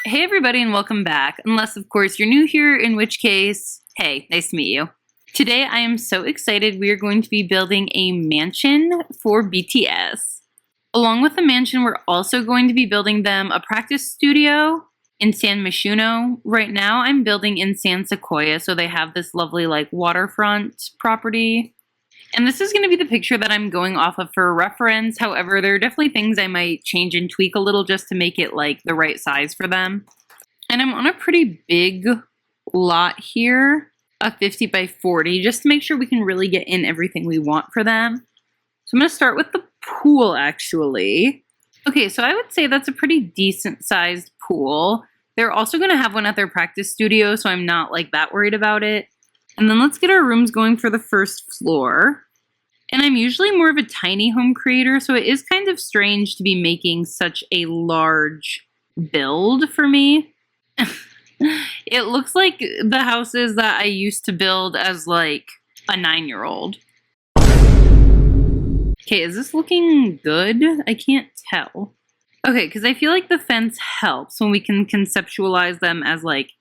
Hey everybody and welcome back, unless of course you're new here, in which case, hey, nice to meet you. Today I am so excited we are going to be building a mansion for BTS. Along with the mansion, we're also going to be building them a practice studio in San Myshuno. Right now I'm building in San Sequoia, so they have this lovely like waterfront property. And this is going to be the picture that I'm going off of for reference. However, there are definitely things I might change and tweak a little just to make it like the right size for them. And I'm on a pretty big lot here, a 50 by 40, just to make sure we can really get in everything we want for them. So I'm going to start with the pool, actually. Okay, so I would say that's a pretty decent sized pool. They're also going to have one at their practice studio, so I'm not like that worried about it. And then let's get our rooms going for the first floor. And I'm usually more of a tiny home creator, so it is kind of strange to be making such a large build for me. It looks like the houses that I used to build as like a 9-year-old. Okay, is this looking good? I can't tell. Okay, because I feel like the fence helps when we can conceptualize them as like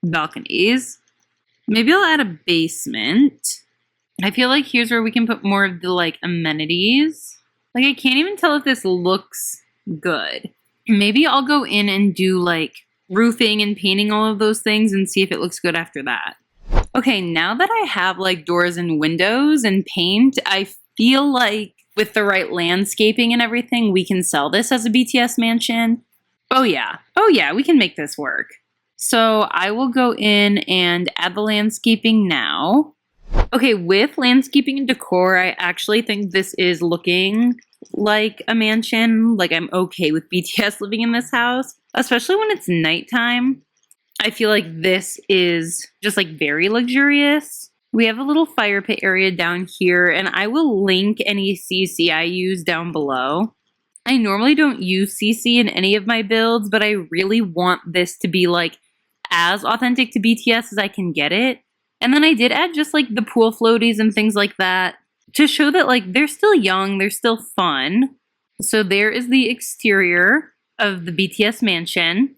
balconies. Maybe I'll add a basement. I feel like here's where we can put more of the like amenities. Like I can't even tell if this looks good. Maybe I'll go in and do like roofing and painting all of those things and see if it looks good after that. Okay, now that I have like doors and windows and paint, I feel like with the right landscaping and everything, we can sell this as a BTS mansion. Oh yeah, we can make this work. So I will go in and add the landscaping now. Okay, with landscaping and decor, I actually think this is looking like a mansion. Like I'm okay with BTS living in this house, especially when it's nighttime. I feel like this is just like very luxurious. We have a little fire pit area down here, and I will link any CC I use down below. I normally don't use CC in any of my builds, but I really want this to be like as authentic to BTS as I can get it. And then I did add just like the pool floaties and things like that to show that like they're still young, they're still fun. So there is the exterior of the BTS mansion.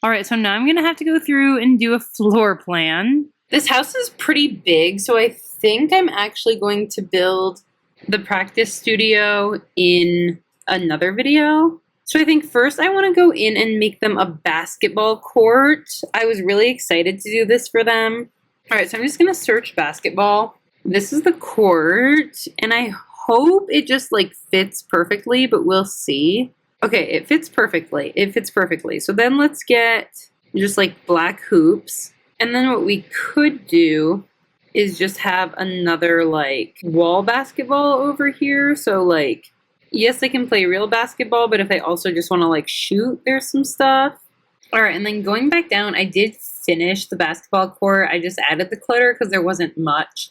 All right, so now I'm gonna have to go through and do a floor plan. This house is pretty big, so I think I'm actually going to build the practice studio in another video. So I think first I want to go in and make them a basketball court. I was really excited to do this for them. All right, so I'm just going to search basketball. This is the court, and I hope it just like fits perfectly, but we'll see. Okay, it fits perfectly. It fits perfectly. So then let's get just like black hoops. And then what we could do is just have another like wall basketball over here. So like, yes, I can play real basketball, but if I also just want to like shoot, there's some stuff. All right, and then going back down, I did finish the basketball court. I just added the clutter because there wasn't much.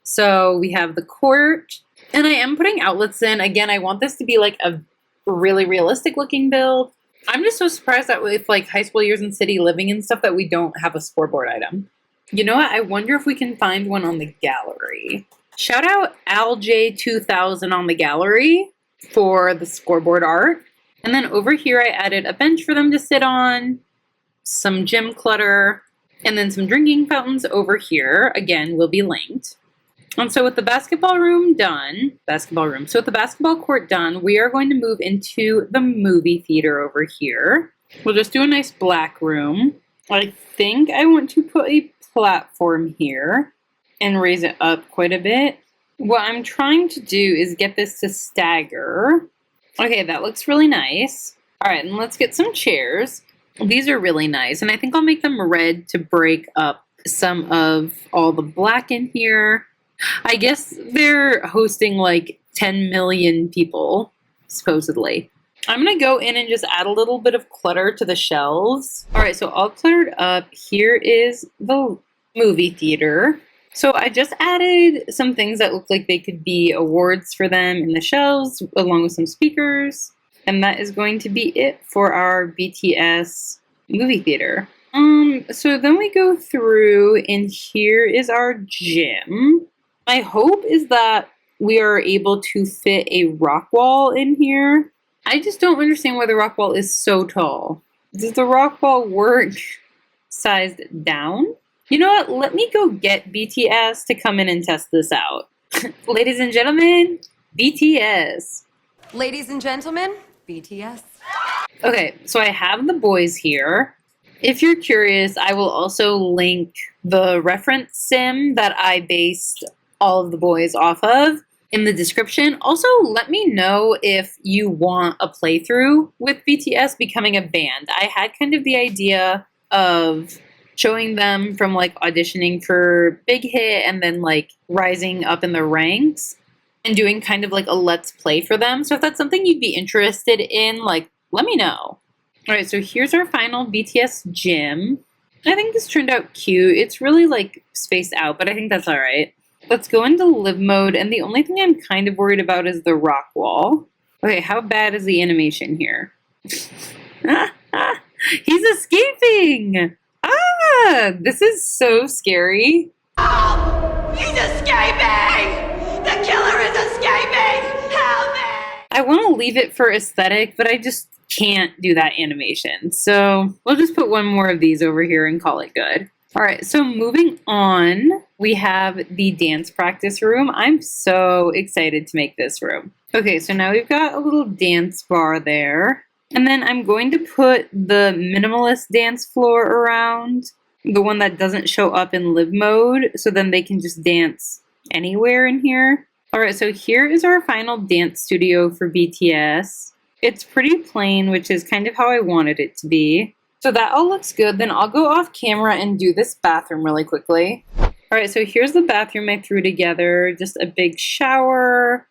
So we have the court, and I am putting outlets in. Again, I want this to be like a really realistic looking build. I'm just so surprised that with like high school years and city living and stuff that we don't have a scoreboard item. You know what? I wonder if we can find one on the gallery. Shout out AlJ2000 on the gallery for the scoreboard art. And then over here I added a bench for them to sit on, some gym clutter, and then some drinking fountains over here. Again, will be linked. And so with the basketball court done, we are going to move into the movie theater over here. We'll just do a nice black room. I think I want to put a platform here and raise it up quite a bit. What I'm trying to do is get this to stagger. Okay, that looks really nice. All right, and let's get some chairs. These are really nice, and I think I'll make them red to break up some of all the black in here. I guess they're hosting like 10 million people, supposedly. I'm going to go in and just add a little bit of clutter to the shelves. All right, so all cluttered up. Here is the movie theater. So I just added some things that look like they could be awards for them in the shelves, along with some speakers. And that is going to be it for our BTS movie theater. So then we go through, and here is our gym. My hope is that we are able to fit a rock wall in here. I just don't understand why the rock wall is so tall. Does the rock wall work sized down? You know what? Let me go get BTS to come in and test this out. Ladies and gentlemen, BTS. Ladies and gentlemen, BTS. Okay, so I have the boys here. If you're curious, I will also link the reference sim that I based all of the boys off of in the description. Also, let me know if you want a playthrough with BTS becoming a band. I had kind of the idea of showing them from like auditioning for Big Hit and then like rising up in the ranks and doing kind of like a let's play for them. So if that's something you'd be interested in, like, let me know. All right, so here's our final BTS gym. I think this turned out cute. It's really like spaced out, but I think that's all right. Let's go into live mode, and the only thing I'm kind of worried about is the rock wall. Okay, how bad is the animation here? He's escaping! Ah, this is so scary. Oh, he's escaping! The killer is escaping! Help me! I want to leave it for aesthetic, but I just can't do that animation. So we'll just put one more of these over here and call it good. All right, so moving on, we have the dance practice room. I'm so excited to make this room. Okay, so now we've got a little dance bar there. And then I'm going to put the minimalist dance floor around, the one that doesn't show up in live mode, so then they can just dance anywhere in here. All right, so here is our final dance studio for BTS. It's pretty plain, which is kind of how I wanted it to be. So that all looks good. Then I'll go off camera and do this bathroom really quickly. All right, so here's the bathroom I threw together. Just a big shower,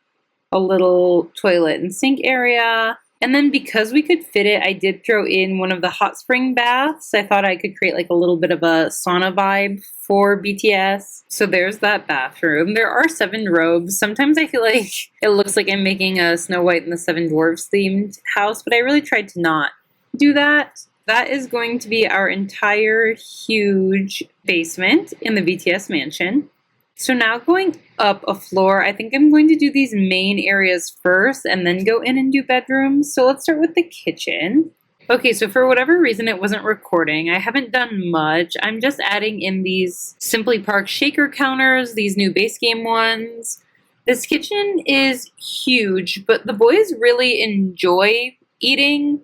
a little toilet and sink area. And then because we could fit it, I did throw in one of the hot spring baths. I thought I could create like a little bit of a sauna vibe for BTS. So there's that bathroom. There are 7 robes. Sometimes I feel like it looks like I'm making a Snow White and the 7 Dwarfs themed house, but I really tried to not do that. That is going to be our entire huge basement in the BTS mansion. So now going up a floor, I think I'm going to do these main areas first and then go in and do bedrooms. So let's start with the kitchen. Okay, so for whatever reason it wasn't recording. I haven't done much. I'm just adding in these Simply Park shaker counters, these new base game ones. This kitchen is huge, but the boys really enjoy eating,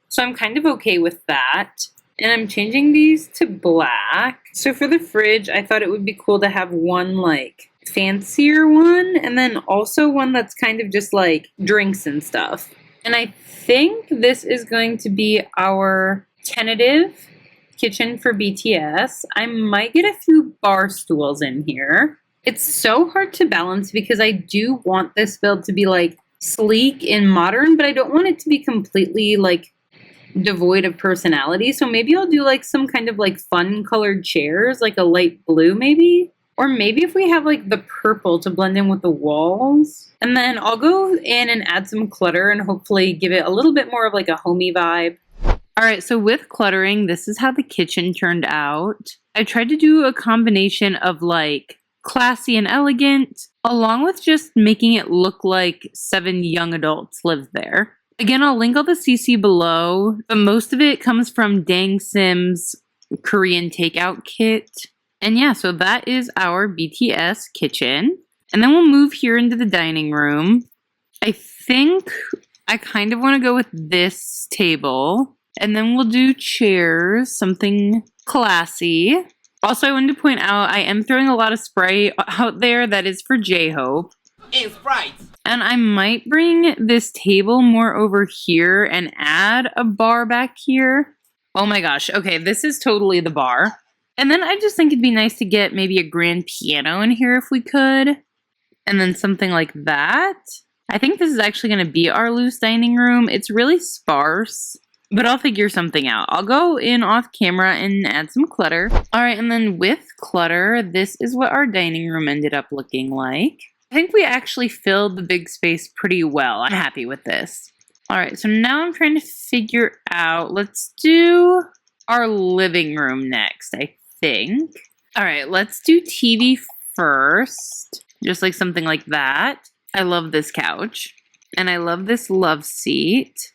so I'm kind of okay with that. And I'm changing these to black. So for the fridge, I thought it would be cool to have one like fancier one and then also one that's kind of just like drinks and stuff. And I think this is going to be our tentative kitchen for BTS. I might get a few bar stools in here. It's so hard to balance because I do want this build to be like sleek and modern, but I don't want it to be completely like devoid of personality. So maybe I'll do like some kind of like fun colored chairs, like a light blue maybe. Or maybe if we have like the purple to blend in with the walls. And then I'll go in and add some clutter and hopefully give it a little bit more of like a homey vibe. All right, so with cluttering, this is how the kitchen turned out. I tried to do a combination of like classy and elegant, along with just making it look like 7 young adults lived there. Again, I'll link all the CC below, but most of it comes from Ddaengsims Korean takeout kit. And yeah, so that is our BTS kitchen. And then we'll move here into the dining room. I think I kind of want to go with this table. And then we'll do chairs, something classy. Also, I wanted to point out, I am throwing a lot of spray out there that is for J-Hope. It's right. And I might bring this table more over here and add a bar back here. Oh my gosh. Okay, this is totally the bar. And then I just think it'd be nice to get maybe a grand piano in here if we could. And then something like that. I think this is actually going to be our loose dining room. It's really sparse, but I'll figure something out. I'll go in off camera and add some clutter. All right, and then with clutter, this is what our dining room ended up looking like. I think we actually filled the big space pretty well. I'm happy with this. All right, so now I'm trying to figure out, let's do our living room next, I think. All right, let's do TV first, just like something like that. I love this couch, and I love this love seat.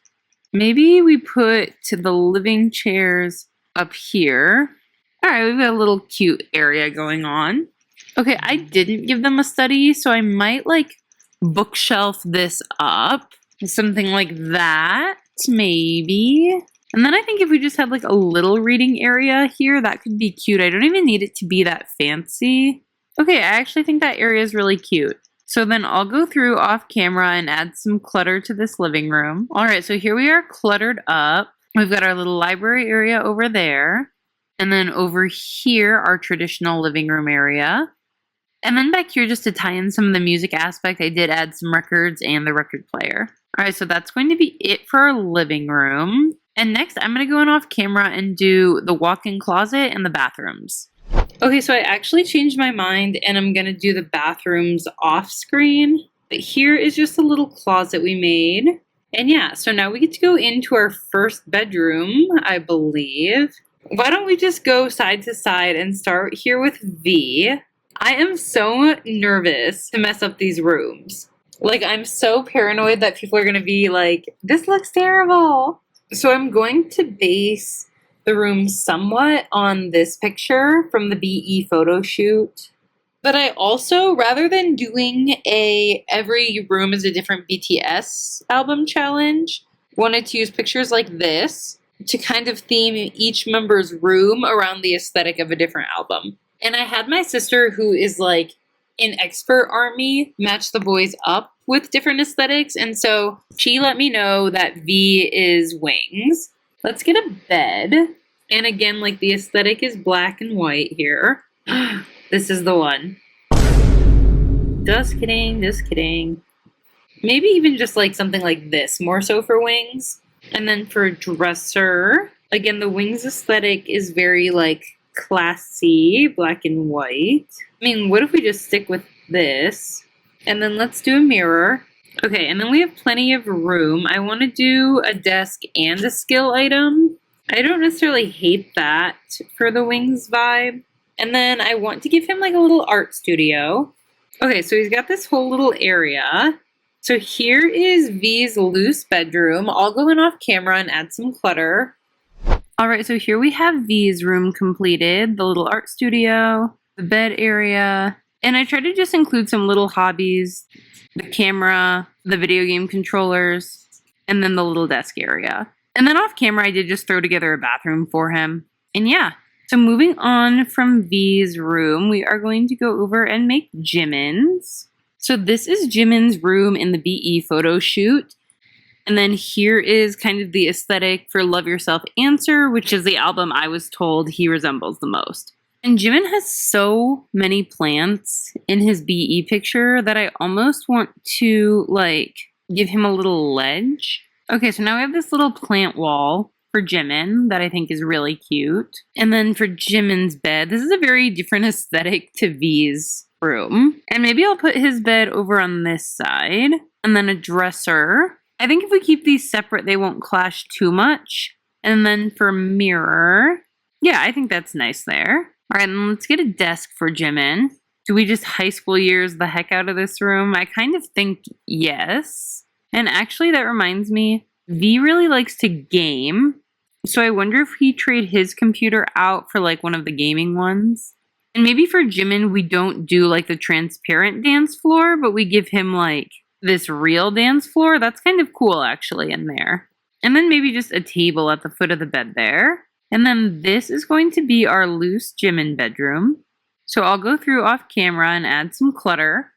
Maybe we put the living chairs up here. All right, we've got a little cute area going on. Okay, I didn't give them a study, so I might like bookshelf this up. Something like that, maybe. And then I think if we just had like a little reading area here, that could be cute. I don't even need it to be that fancy. Okay, I actually think that area is really cute. So then I'll go through off camera and add some clutter to this living room. All right, so here we are cluttered up. We've got our little library area over there. And then over here, our traditional living room area. And then back here, just to tie in some of the music aspect, I did add some records and the record player. All right, so that's going to be it for our living room. And next, I'm going to go in off camera and do the walk-in closet and the bathrooms. Okay, so I actually changed my mind and I'm going to do the bathrooms off screen. But here is just a little closet we made. And yeah, so now we get to go into our first bedroom, I believe. Why don't we just go side to side and start here with V. I am so nervous to mess up these rooms. Like, I'm so paranoid that people are going to be like, this looks terrible. So I'm going to base the room somewhat on this picture from the BE photo shoot. But I also, rather than doing every room is a different BTS album challenge, wanted to use pictures like this to kind of theme each member's room around the aesthetic of a different album. And I had my sister, who is like an expert army, match the boys up with different aesthetics. And so she let me know that V is wings. Let's get a bed. And again, like the aesthetic is black and white here. This is the one. Just kidding, just kidding. Maybe even just like something like this, more so for wings. And then for dresser, again, the wings aesthetic is very like classy, black and white. I mean, what if we just stick with this? And then let's do a mirror. Okay, and then we have plenty of room. I want to do a desk and a skill item. I don't necessarily hate that for the wings vibe. And then I want to give him like a little art studio. Okay, so he's got this whole little area. So here is V's loose bedroom. I'll go in off camera and add some clutter. All right, so here we have V's room completed, the little art studio, the bed area, and I tried to just include some little hobbies, the camera, the video game controllers, and then the little desk area. And then off camera, I did just throw together a bathroom for him. And yeah, so moving on from V's room, we are going to go over and make Jimin's. So this is Jimin's room in the BE photo shoot. And then here is kind of the aesthetic for Love Yourself Answer, which is the album I was told he resembles the most. And Jimin has so many plants in his BE picture that I almost want to like give him a little ledge. Okay, so now we have this little plant wall for Jimin that I think is really cute. And then for Jimin's bed, this is a very different aesthetic to V's room. And maybe I'll put his bed over on this side. And then a dresser. I think if we keep these separate, they won't clash too much. And then for mirror, yeah, I think that's nice there. All right, and let's get a desk for Jimin. Do we just high school years the heck out of this room? I kind of think yes. And actually, that reminds me, V really likes to game. So I wonder if he trade his computer out for like one of the gaming ones. And maybe for Jimin, we don't do like the transparent dance floor, but we give him like this real dance floor. That's kind of cool actually in there. And then maybe just a table at the foot of the bed there. And then this is going to be our loose Jimin bedroom. So I'll go through off camera and add some clutter.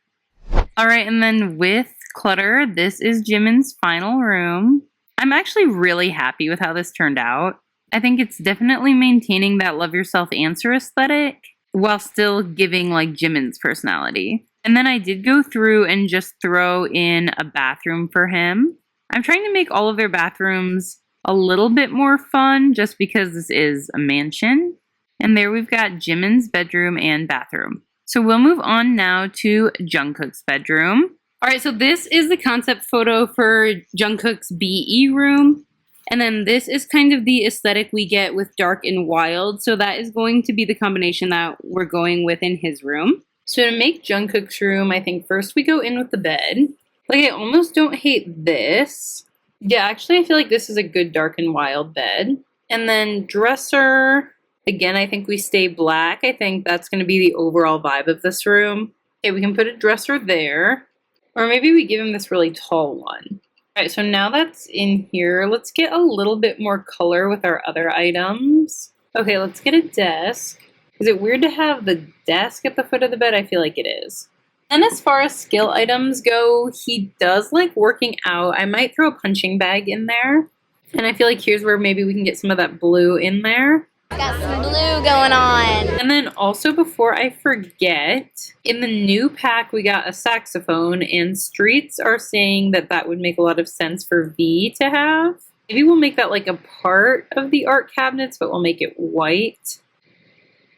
All right, and then with clutter, this is Jimin's final room. I'm actually really happy with how this turned out. I think it's definitely maintaining that Love Yourself Answer aesthetic while still giving like Jimin's personality. And then I did go through and just throw in a bathroom for him. I'm trying to make all of their bathrooms a little bit more fun just because this is a mansion. And there we've got Jimin's bedroom and bathroom. So we'll move on now to Jungkook's bedroom. All right, so this is the concept photo for Jungkook's BE room. And then this is kind of the aesthetic we get with Dark and Wild. So that is going to be the combination that we're going with in his room. So to make Jungkook's room, I think first we go in with the bed. Like, I almost don't hate this, Yeah, actually I feel like this is a good dark and wild bed. And then dresser, again, I think we stay black. I think that's going to be the overall vibe of this room. Okay, we can put a dresser there. Or maybe we give him this really tall one. All right, so now that's in here. Let's get a little bit more color with our other items. Okay, let's get a desk. Is it weird to have the desk at the foot of the bed? I feel like it is. And as far as skill items go, he does like working out. I might throw a punching bag in there. And I feel like here's where maybe we can get some of that blue in there. Got some blue going on. And then also, before I forget, in the new pack we got a saxophone, and Streets are saying that that would make a lot of sense for V to have. Maybe we'll make that like a part of the art cabinets, but we'll make it white.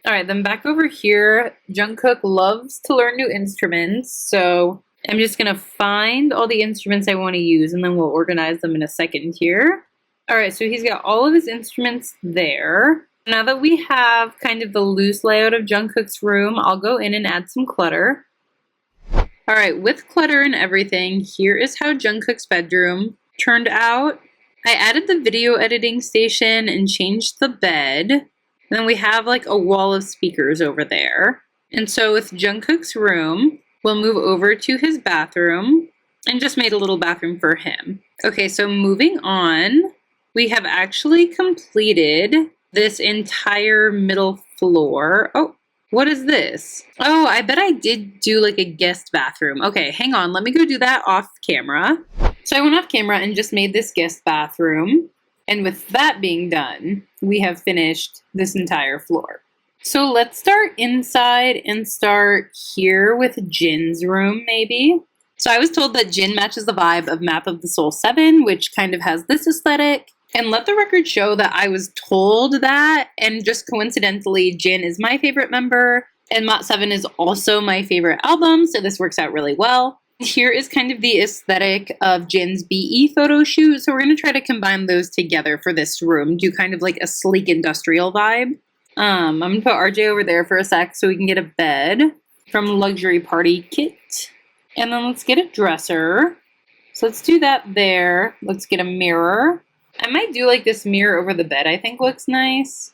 Alright, then back over here, Jungkook loves to learn new instruments, so I'm just going to find all the instruments I want to use, and then we'll organize them in a second here. Alright, so he's got all of his instruments there. Now that we have kind of the loose layout of Jungkook's room, I'll go in and add some clutter. Alright, with clutter and everything, here is how Jungkook's bedroom turned out. I added the video editing station and changed the bed. Then we have like a wall of speakers over there. And so with Jungkook's room, we'll move over to his bathroom and just made a little bathroom for him. Okay, so moving on, we have actually completed this entire middle floor. Oh, what is this? Oh, I bet I did do like a guest bathroom. Okay, hang on. Let me go do that off camera. So I went off camera and just made this guest bathroom. And with that being done, we have finished this entire floor. So let's start inside and start here with Jin's room, maybe. So I was told that Jin matches the vibe of Map of the Soul 7, which kind of has this aesthetic. And let the record show that I was told that, and just coincidentally, Jin is my favorite member, and Mat 7 is also my favorite album, so this works out really well. Here is kind of the aesthetic of Jin's BE photo shoot, so we're going to try to combine those together for this room, do kind of like a sleek industrial vibe. I'm going to put RJ over there for a sec so we can get a bed from Luxury Party Kit. And then let's get a dresser. So let's do that there. Let's get a mirror. I might do like this mirror over the bed, I think looks nice.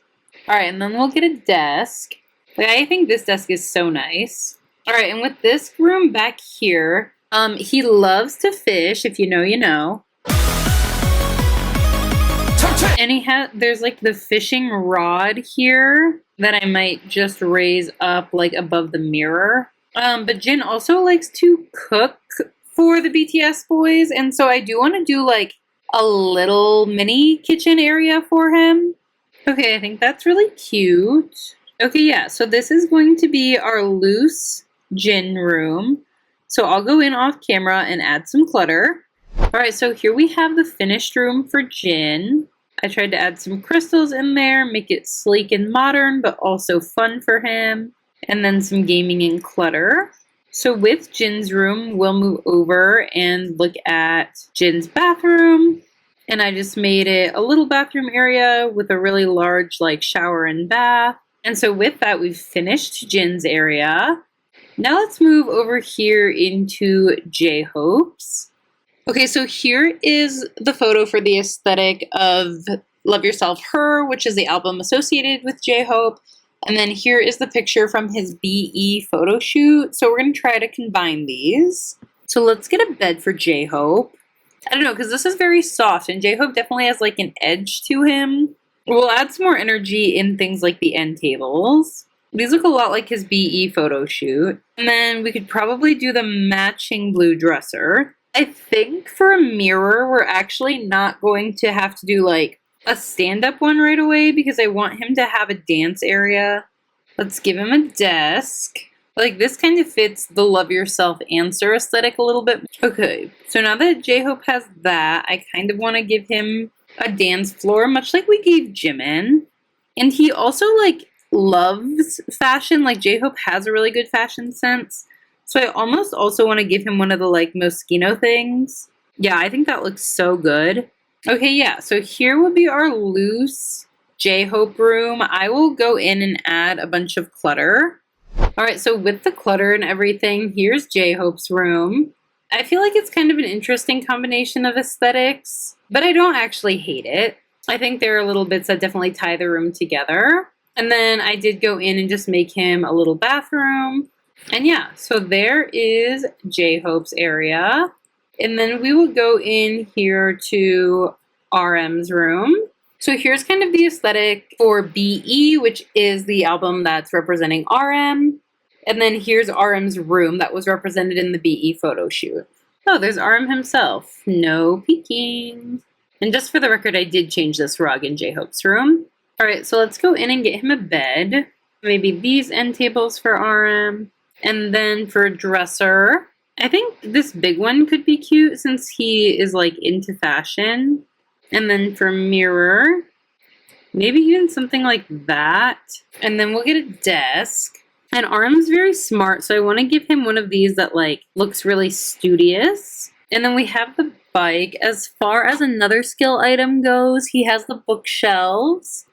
Alright, and then we'll get a desk. Like, I think this desk is so nice. Alright, and with this room back here, he loves to fish, if you know, you know. And there's like the fishing rod here that I might just raise up like above the mirror. But Jin also likes to cook for the BTS boys, and so I do want to do like a little mini kitchen area for him. Okay, I think that's really cute. Okay, yeah, so this is going to be our loose Jin room. So I'll go in off camera and add some clutter. Alright, so here we have the finished room for Jin. I tried to add some crystals in there, make it sleek and modern, but also fun for him. And then some gaming and clutter. So with Jin's room, we'll move over and look at Jin's bathroom. And I just made it a little bathroom area with a really large like shower and bath. And so with that, we've finished Jin's area. Now let's move over here into J-Hope's. Okay, so here is the photo for the aesthetic of Love Yourself Her, which is the album associated with J-Hope. And then here is the picture from his BE photo shoot. So we're going to try to combine these. So let's get a bed for J-Hope. I don't know, because this is very soft, and J-Hope definitely has like an edge to him. We'll add some more energy in things like the end tables. These look a lot like his BE photo shoot. And then we could probably do the matching blue dresser. I think for a mirror, we're actually not going to have to do like a stand-up one right away because I want him to have a dance area. Let's give him a desk. Like, this kind of fits the Love Yourself answer aesthetic a little bit. Okay, so now that J-Hope has that, I kind of want to give him a dance floor, much like we gave Jimin. And he also, like, loves fashion. Like, J-Hope has a really good fashion sense. So I almost also want to give him one of the, like, Moschino things. Yeah, I think that looks so good. Okay, yeah, so here will be our loose J-Hope room. I will go in and add a bunch of clutter. Alright, so with the clutter and everything, here's J-Hope's room. I feel like it's kind of an interesting combination of aesthetics. but I don't actually hate it. I think there are little bits that definitely tie the room together. And then I did go in and just make him a little bathroom. And yeah, so there is J-Hope's area. And then we will go in here to RM's room. So here's kind of the aesthetic for BE, which is the album that's representing RM. And then here's RM's room that was represented in the BE photo shoot. Oh, there's RM himself. No peeking. And just for the record, I did change this rug in J-Hope's room. All right, so let's go in and get him a bed. Maybe these end tables for RM. And then for dresser, I think this big one could be cute since he is like into fashion. And then for mirror, maybe even something like that. And then we'll get a desk. And RM's very smart, so I want to give him one of these that like looks really studious. And then we have the bike. As far as another skill item goes, he has the bookshelves.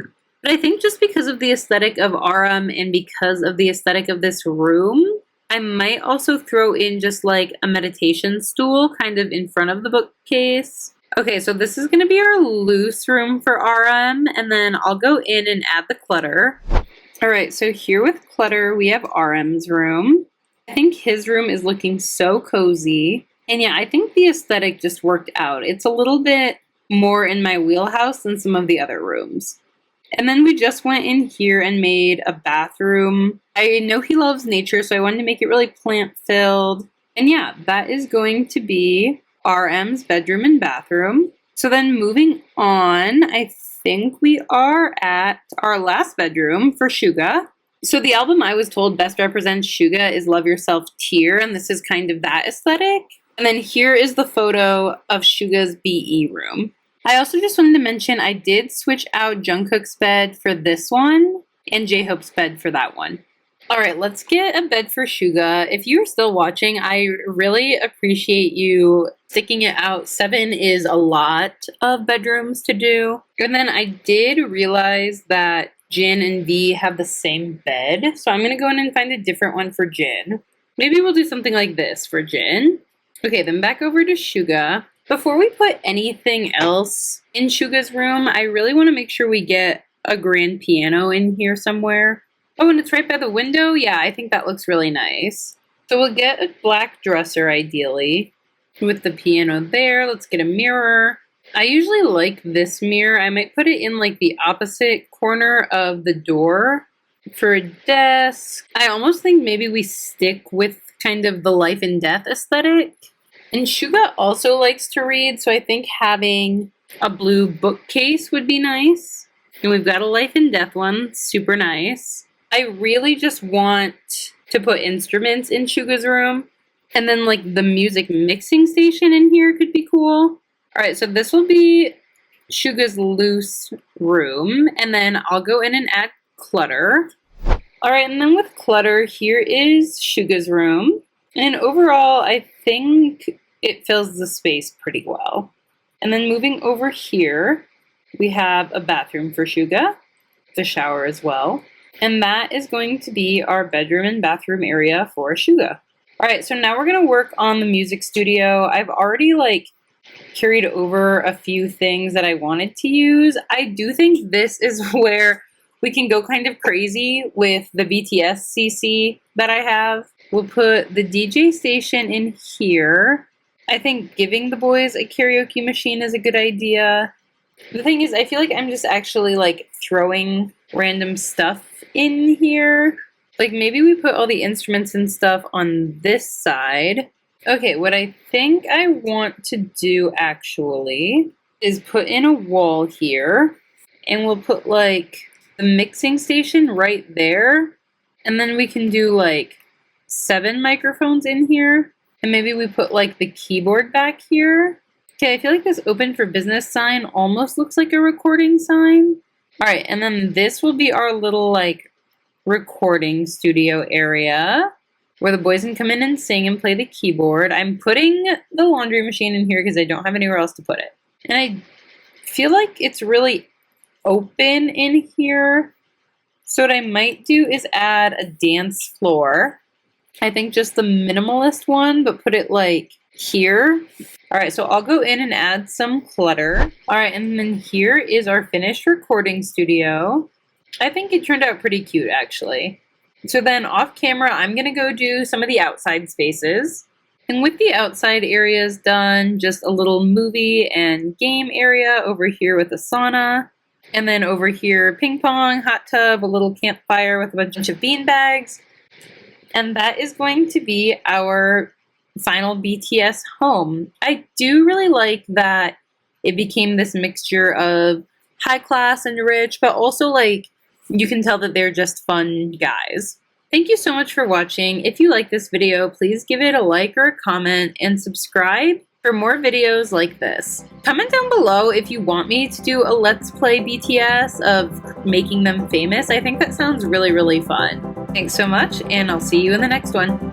But I think just because of the aesthetic of RM and because of the aesthetic of this room, I might also throw in just like a meditation stool kind of in front of the bookcase. Okay, so this is going to be our loose room for RM, and then I'll go in and add the clutter. All right, so here with clutter, we have RM's room. I think his room is looking so cozy. And yeah, I think the aesthetic just worked out. It's a little bit more in my wheelhouse than some of the other rooms. And then we just went in here and made a bathroom. I know he loves nature, so I wanted to make it really plant-filled. And yeah, that is going to be RM's bedroom and bathroom. So then moving on, I think we are at our last bedroom for Suga. So the album I was told best represents Suga is Love Yourself Tear, and this is kind of that aesthetic. And then here is the photo of Suga's BE room. I also just wanted to mention I did switch out Jungkook's bed for this one and J-Hope's bed for that one. All right, let's get a bed for Suga. If you're still watching, I really appreciate you sticking it out. 7 is a lot of bedrooms to do. And then I did realize that Jin and V have the same bed, so I'm going to go in and find a different one for Jin. Maybe we'll do something like this for Jin. Okay, then back over to Suga. Before we put anything else in Suga's room, I really want to make sure we get a grand piano in here somewhere. Oh, and it's right by the window? Yeah, I think that looks really nice. So we'll get a black dresser, ideally, with the piano there. Let's get a mirror. I usually like this mirror. I might put it in like the opposite corner of the door. For a desk, I almost think maybe we stick with kind of the life and death aesthetic. And Suga also likes to read, so I think having a blue bookcase would be nice. And we've got a life and death one, super nice. I really just want to put instruments in Suga's room. And then like the music mixing station in here could be cool. All right, so this will be Suga's loose room. And then I'll go in and add clutter. All right, and then with clutter, here is Suga's room. And overall, I think it fills the space pretty well. And then moving over here, we have a bathroom for Suga, the shower as well. And that is going to be our bedroom and bathroom area for Suga. All right, so now we're going to work on the music studio. I've already carried over a few things that I wanted to use. I do think this is where we can go kind of crazy with the BTS CC that I have. We'll put the DJ station in here. I think giving the boys a karaoke machine is a good idea. The thing is, I feel like I'm just actually throwing random stuff in here. Maybe we put all the instruments and stuff on this side. Okay, what I think I want to do actually is put in a wall here. And we'll put the mixing station right there. And then we can do 7 microphones in here. And maybe we put the keyboard back here. Okay, I feel like this open for business sign almost looks like a recording sign. All right, and then this will be our little recording studio area where the boys can come in and sing and play the keyboard. I'm putting the laundry machine in here because I don't have anywhere else to put it. And I feel like it's really open in here. So what I might do is add a dance floor. I think just the minimalist one, but put it here. All right, so I'll go in and add some clutter. All right, and then here is our finished recording studio. I think it turned out pretty cute, actually. So then off camera, I'm gonna go do some of the outside spaces. And with the outside areas done, just a little movie and game area over here with a sauna. And then over here, ping pong, hot tub, a little campfire with a bunch of bean bags. And that is going to be our final BTS home. I do really like that it became this mixture of high class and rich, but also like you can tell that they're just fun guys. Thank you so much for watching. If you like this video, please give it a like or a comment and subscribe for more videos like this. Comment down below if you want me to do a Let's Play BTS of making them famous. I think that sounds really, really fun. Thanks so much, and I'll see you in the next one.